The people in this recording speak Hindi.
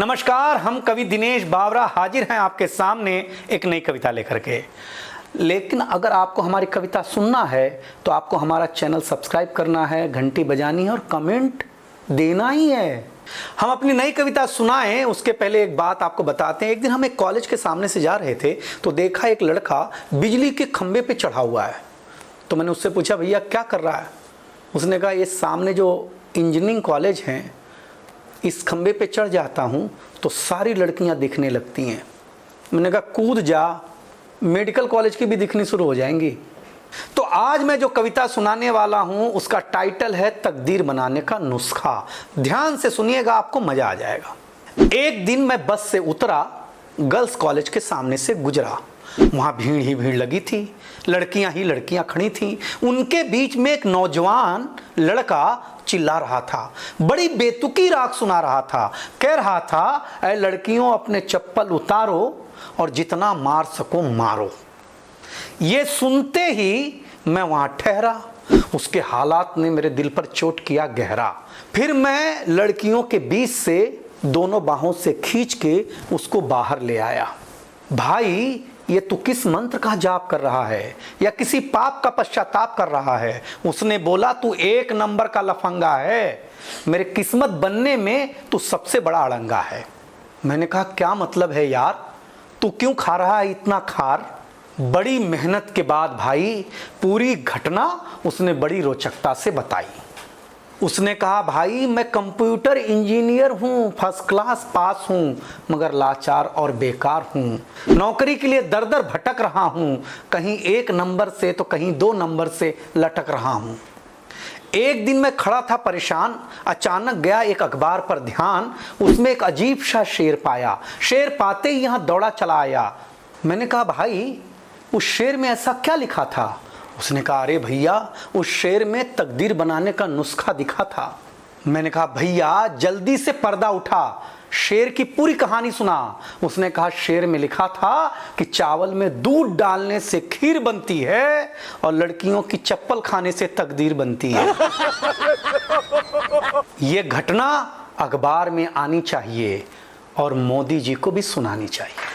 नमस्कार, हम कवि दिनेश बावरा हाजिर हैं आपके सामने एक नई कविता लेकर के। लेकिन अगर आपको हमारी कविता सुनना है तो आपको हमारा चैनल सब्सक्राइब करना है, घंटी बजानी है और कमेंट देना ही है। हम अपनी नई कविता सुनाएं उसके पहले एक बात आपको बताते हैं। एक दिन हम एक कॉलेज के सामने से जा रहे थे तो देखा एक लड़का बिजली के खंभे पे चढ़ा हुआ है। तो मैंने उससे पूछा, भैया क्या कर रहा है? उसने कहा, ये सामने जो इंजीनियरिंग कॉलेज हैं इस खंबे पे चढ़ जाता हूँ तो सारी लड़कियाँ दिखने लगती हैं। मैंने कहा, कूद जा, मेडिकल कॉलेज की भी दिखनी शुरू हो जाएंगी। तो आज मैं जो कविता सुनाने वाला हूँ उसका टाइटल है तकदीर बनाने का नुस्खा। ध्यान से सुनिएगा, आपको मजा आ जाएगा। एक दिन मैं बस से उतरा, गर्ल्स कॉलेज के सामने से गुजरा। वहाँ भीड़ ही भीड़ लगी थी, लड़कियां ही लड़कियां खड़ी थीं। उनके बीच में एक नौजवान लड़का चिल्ला रहा था, बड़ी बेतुकी राग सुना रहा था। कह रहा था, ऐ लड़कियों अपने चप्पल उतारो और जितना मार सको मारो। ये सुनते ही मैं वहां ठहरा। उसके हालात ने मेरे दिल पर चोट किया गहरा। फिर मैं लड़कियों के बीच से दोनों बाहों से खींच के उसको बाहर ले आया। भाई, ये तू किस मंत्र का जाप कर रहा है या किसी पाप का पश्चाताप कर रहा है? उसने बोला, तू एक नंबर का लफंगा है, मेरे किस्मत बनने में तू सबसे बड़ा अड़ंगा है। मैंने कहा, क्या मतलब है यार, तू क्यों खा रहा है इतना खार? बड़ी मेहनत के बाद भाई पूरी घटना उसने बड़ी रोचकता से बताई। उसने कहा, भाई मैं कंप्यूटर इंजीनियर हूँ, फर्स्ट क्लास पास हूँ, मगर लाचार और बेकार हूँ। नौकरी के लिए दर दर भटक रहा हूँ, कहीं एक नंबर से तो कहीं 2 नंबर से लटक रहा हूँ। एक दिन मैं खड़ा था परेशान, अचानक गया एक अखबार पर ध्यान, उसमें एक अजीब सा शेर पाया। शेर पाते ही यहाँ दौड़ा चला आया। मैंने कहा, भाई उस शेर में ऐसा क्या लिखा था? उसने कहा, अरे भैया, उस शेर में तकदीर बनाने का नुस्खा दिखा था। मैंने कहा, भैया जल्दी से पर्दा उठा, शेर की पूरी कहानी सुना। उसने कहा, शेर में लिखा था कि चावल में दूध डालने से खीर बनती है और लड़कियों की चप्पल खाने से तकदीर बनती है। ये घटना अखबार में आनी चाहिए और मोदी जी को भी सुनानी चाहिए।